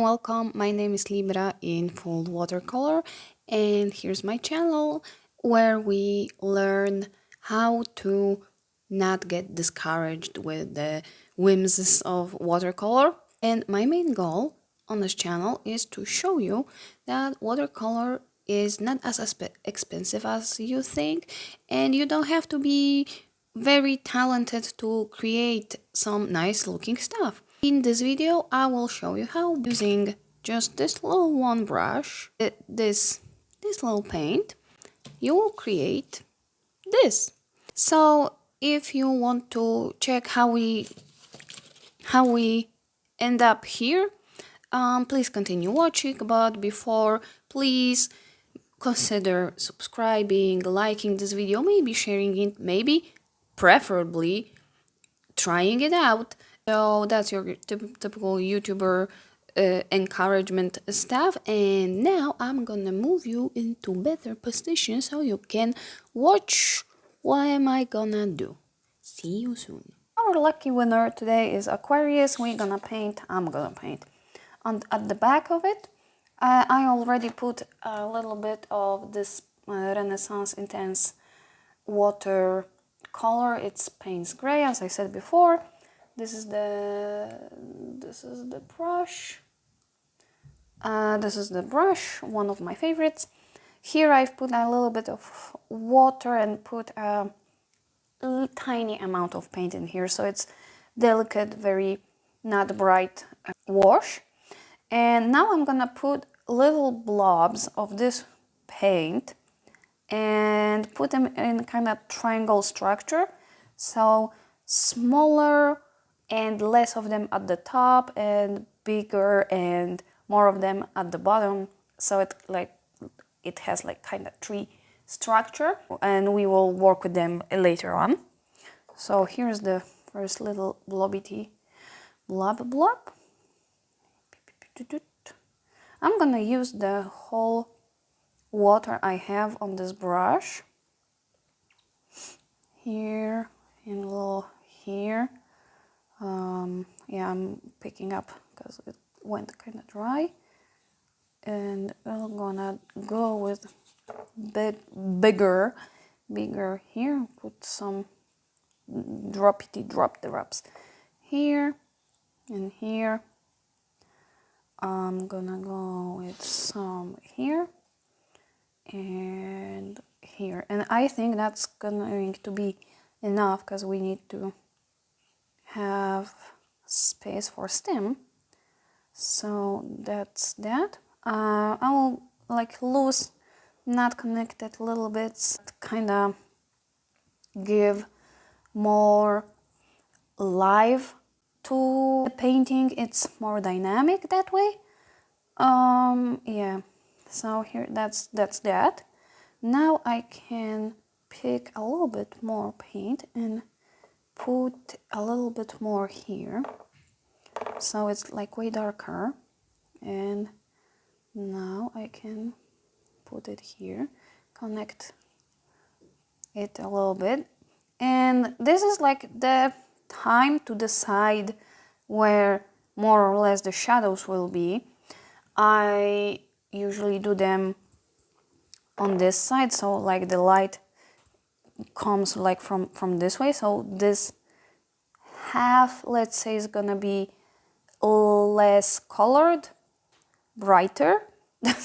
welcome. My name is Libra in full watercolor, and here's my channel where we learn how to not get discouraged with the whims of watercolor. And my main goal on this channel is to show you that watercolor is not as expensive as you think, and you don't have to be very talented to create some nice looking stuff. In this video, I will show you how using just this little one brush, this little paint, you will create this. So if you want to check how we end up here, please continue watching, but before, please consider subscribing, liking this video, maybe sharing it, maybe preferably trying it out. So that's your typical YouTuber encouragement stuff. And now I'm gonna move you into better position so you can watch what am I gonna do. See you soon. Our lucky winner today is Aquarius. I'm gonna paint. At the back of it, I already put a little bit of this Renaissance Intense water color. It's Payne's Gray, as I said before. This is the brush. This is the brush, one of my favorites. Here I've put a little bit of water and put a tiny amount of paint in here, so it's delicate, very not bright wash. And now I'm gonna put little blobs of this paint and put them in kind of triangle structure, so smaller and less of them at the top and bigger and more of them at the bottom, so it has like kind of tree structure, and we will work with them later on. So here's the first little blob. I'm gonna use the whole water I have on this brush here and a little here. Yeah, I'm picking up because it went kind of dry, and I'm gonna go with bigger here. Put some drops here and here. I'm gonna go with some here and here, and I think that's going to be enough because we need to have space for stem. So that's that. I will like loose, not connected little bits, kind of give more life to the painting. It's more dynamic that way. Yeah, so here that's that. Now I can pick a little bit more paint and put a little bit more here, so it's like way darker. And now I can put it here, connect it a little bit, and this is like the time to decide where more or less the shadows will be. I usually do them on this side, so like the light comes like from this way, so this half, let's say, is gonna be less colored, brighter.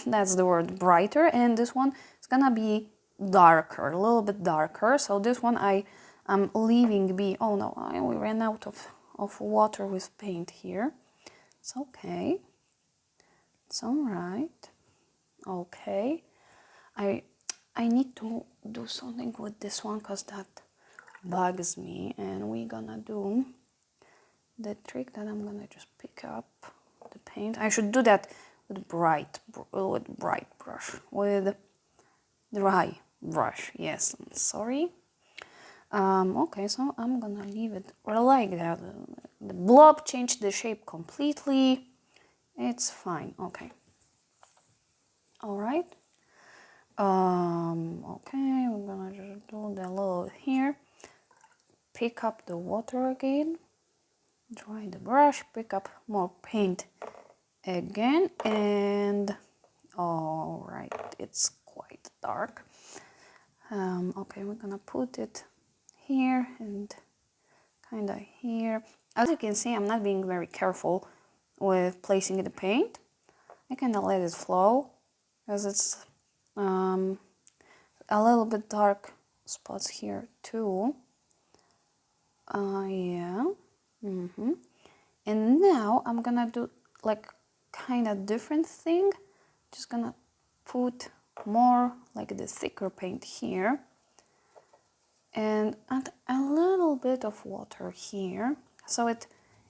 That's the word, brighter. And this one is gonna be darker, a little bit darker. So this one I'm leaving be. Oh no, we ran out of water with paint here. It's okay, it's all right. Okay, I need to do something with this one because that bugs me, and we're gonna do the trick that I'm gonna just pick up the paint. I should do that with bright brush, with dry brush. Yes, I'm sorry. Okay, so I'm gonna leave it like that. The blob changed the shape completely. It's fine. Okay. All right. Okay, we're gonna just do the little here. Pick up the water again. Dry the brush. Pick up more paint again, and all right, it's quite dark. Okay, we're gonna put it here and kind of here. As you can see, I'm not being very careful with placing the paint. I kind of let it flow because it's a little bit dark spots here too. Yeah. And now I'm gonna do like kind of different thing. Just gonna put more like the thicker paint here and add a little bit of water here, so it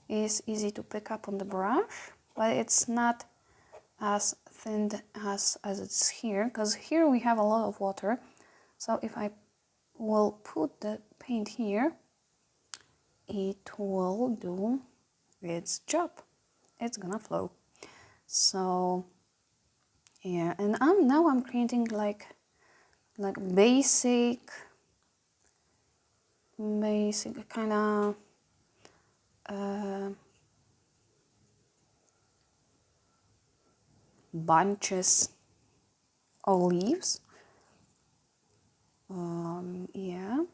is easy to pick up on the brush, but it's not as thin as it's here, because here we have a lot of water. So if I will put the paint here, it will do its job. It's gonna flow. So yeah, and now I'm creating like basic kind of bunches of leaves. Yeah.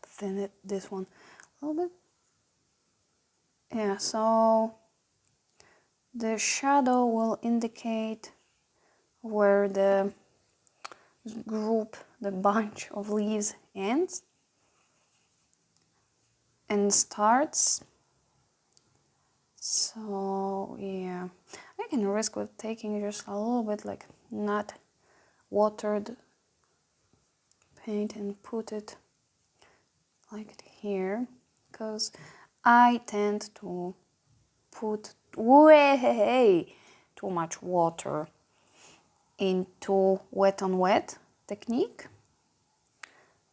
Thin it, this one a little bit. Yeah, so the shadow will indicate where the group, the bunch of leaves ends and starts. So yeah, I can risk with taking just a little bit like not watered paint and put it like here, because I tend to put way too much water into wet on wet technique.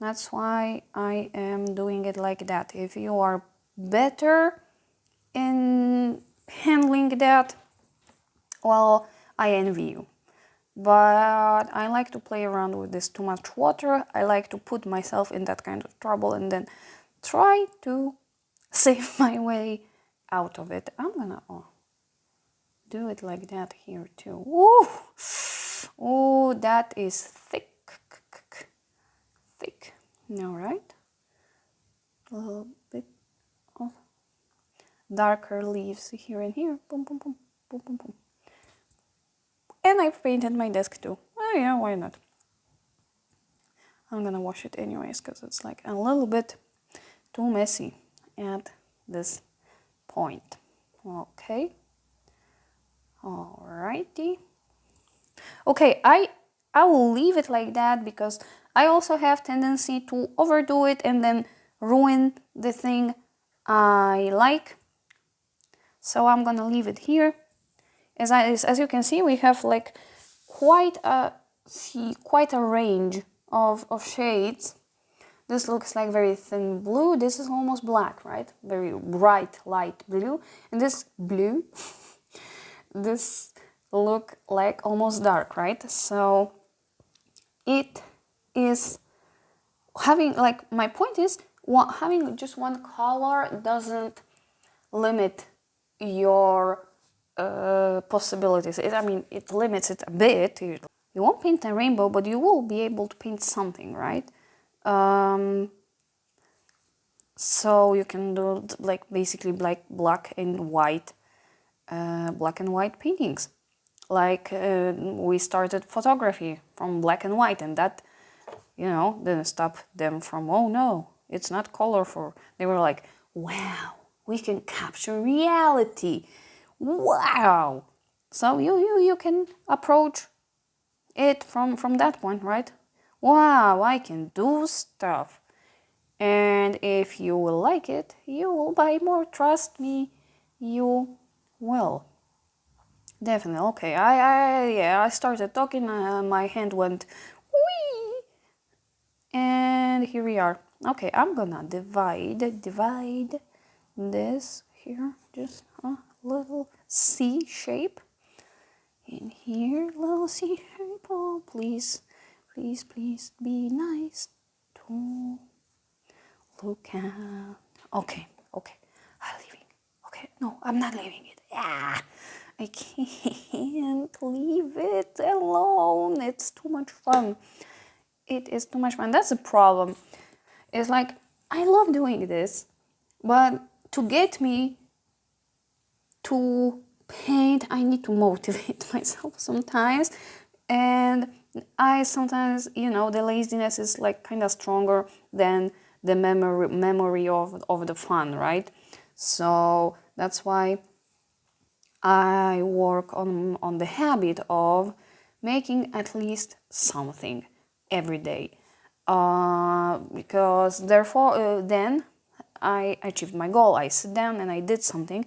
That's why I am doing it like that. If you are better in handling that, well, I envy you. But I like to play around with this too much water. I like to put myself in that kind of trouble and then try to save my way out of it. I'm gonna do it like that here too. Ooh, ooh, that is thick. All right, a little bit of darker leaves here and here. Boom, boom, boom, boom, boom, boom. And I've painted my desk too. Oh yeah, why not? I'm gonna wash it anyways because it's like a little bit too messy at this point. Okay. Alrighty. Okay, I will leave it like that because I also have tendency to overdo it and then ruin the thing I like. So I'm gonna leave it here. As you can see, we have like quite a range of shades. This looks like very thin blue. This is almost black, right? Very bright light blue. And this blue, this look like almost dark, right? So it is having, like, my point is, having just one color doesn't limit your possibilities. I mean, it limits it a bit. You won't paint a rainbow, but you will be able to paint something, right? So you can do like basically black and white paintings. Like we started photography from black and white, and that, didn't stop them from, oh no, it's not colorful. They were like, wow, we can capture reality. Wow. So you can approach it from that point, right? Wow, I can do stuff. And if you will like it, you will buy more. Trust me, you will. Definitely. Okay, I started talking, my hand went wee, and here we are. Okay, I'm gonna divide this here, just a little C shape. In here, little C shape. Oh, please be nice to look at. Okay, okay, I'm leaving. Okay, no, I'm not leaving it. Ah, I can't leave it alone. It's too much fun. It is too much fun. That's the problem. It's like, I love doing this, but to get me to paint, I need to motivate myself sometimes. And I sometimes, the laziness is like kind of stronger than the memory of the fun, right? So that's why I work on the habit of making at least something every day. Because therefore, then I achieved my goal. I sit down and I did something,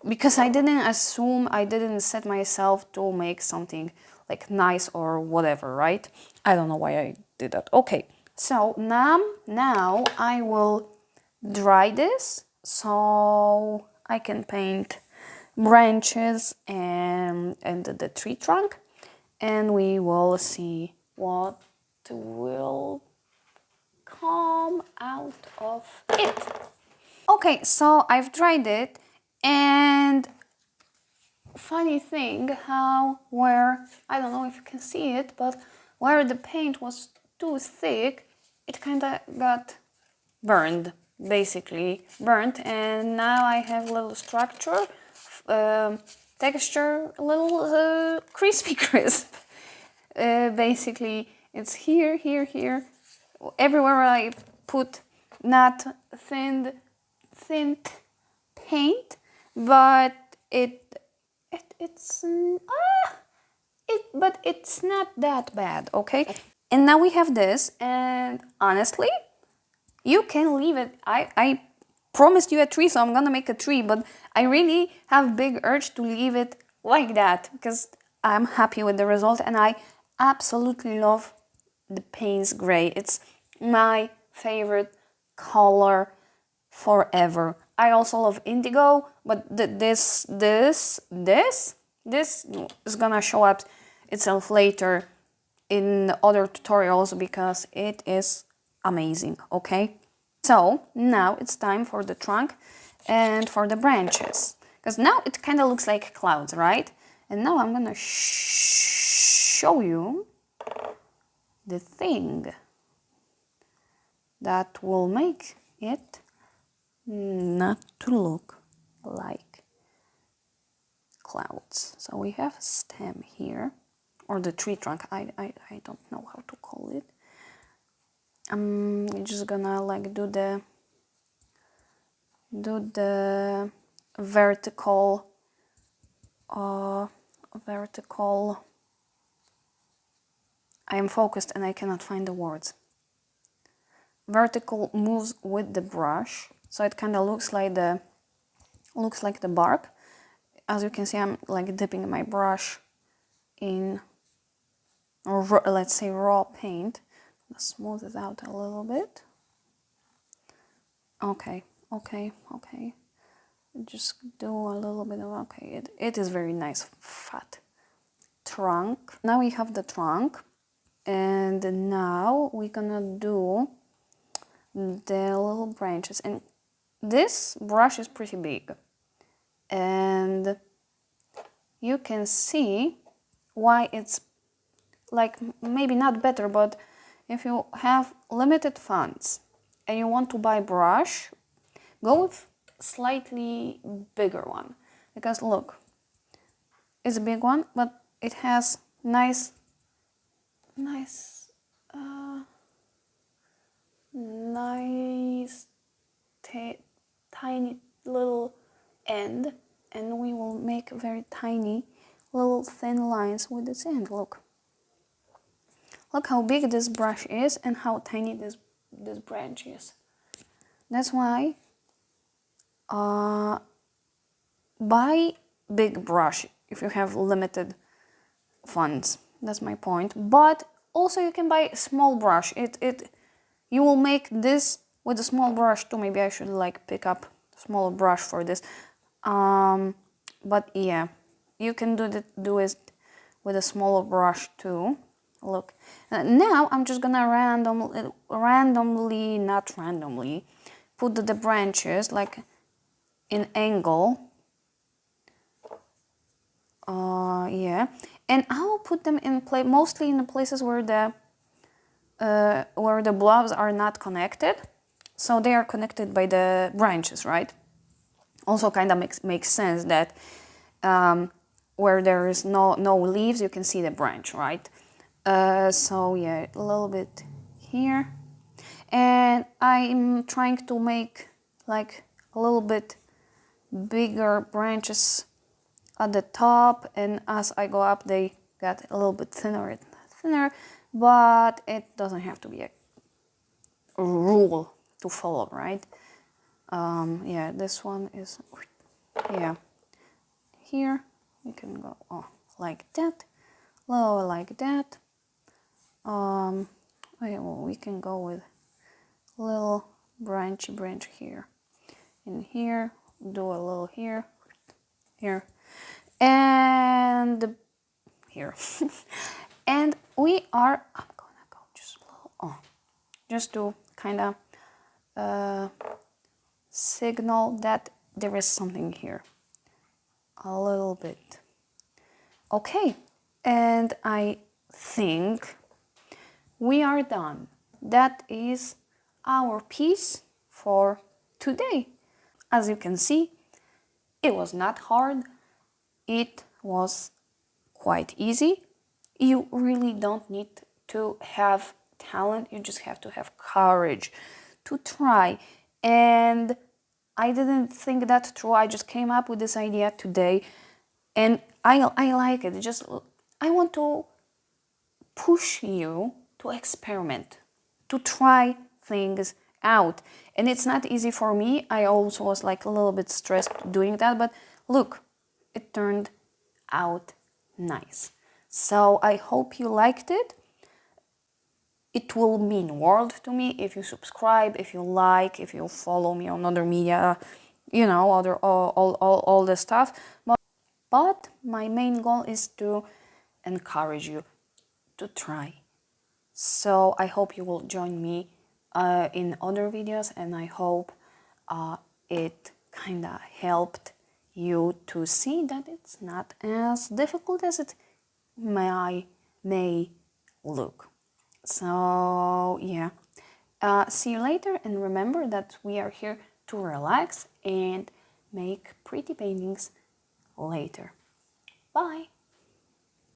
because I didn't set myself to make something like nice or whatever, right? I don't know why I did that. Okay, so now I will dry this so I can paint branches and the tree trunk, and we will see what will come out of it. Okay, so I've dried it, and funny thing I don't know if you can see it, but where the paint was too thick, it kind of got burned, basically burnt, and now I have a little structure, texture, a little crispy crisp. Basically, it's here, everywhere I put not thinned paint, but but it's not that bad, okay? And now we have this, and honestly, you can leave it. I promised you a tree, so I'm gonna make a tree, but I really have big urge to leave it like that because I'm happy with the result, and I absolutely love the Payne's gray. It's my favorite color forever. I also love indigo, but this is gonna show up itself later in other tutorials because it is amazing, okay? So now it's time for the trunk and for the branches, because now it kind of looks like clouds, right? And now I'm gonna show you the thing that will make it not to look like clouds. So we have a stem here, or the tree trunk, I don't know how to call it. I'm just gonna like do the vertical I am focused and I cannot find the words. Vertical moves with the brush, so it kind of looks like the bark. As you can see, I'm like dipping my brush in, or let's say raw paint. Smooth it out a little bit. Okay. Just do a little bit of, okay, it is very nice, fat trunk. Now we have the trunk, and now we're gonna do the little branches, and this brush is pretty big, and you can see why it's like maybe not better, but if you have limited funds and you want to buy brush, go with slightly bigger one, because look, it's a big one, but it has nice tiny little end, and we will make very tiny little thin lines with this end. Look how big this brush is and how tiny this branch is. That's why buy big brush if you have limited funds. That's my point. But also you can buy small brush. You will make this with a small brush too. Maybe I should like pick up a small brush for this. But yeah, you can do it with a smaller brush too. Look. Now I'm just gonna randomly, not randomly, put the branches like in angle. Yeah, and I'll put them in place, mostly in the places where the blobs are not connected, so they are connected by the branches, right? Also, kind of makes sense that where there is no leaves, you can see the branch, right? So yeah, a little bit here, and I'm trying to make like a little bit bigger branches at the top, and as I go up they get a little bit thinner and thinner, but it doesn't have to be a rule to follow, right? Yeah, this one is, yeah, here we can go like that, lower like that. We can go with little branch here, in here, do a little here, and here. And I'm gonna go just a little, just to kind of signal that there is something here, a little bit. Okay, and I think we are done. That is our piece for today. As you can see, it was not hard. It was quite easy. You really don't need to have talent. You just have to have courage to try. And I didn't think that through. I just came up with this idea today, and I like it. I want to push you to experiment, to try things out. And it's not easy for me. I also was like a little bit stressed doing that, but look, it turned out nice. So I hope you liked it. It will mean world to me if you subscribe, if you like, if you follow me on other media, you know, all the stuff. But my main goal is to encourage you to try. So I hope you will join me in other videos, and I hope it kind of helped you to see that it's not as difficult as it may look. So yeah, see you later, and remember that we are here to relax and make pretty paintings later. Bye!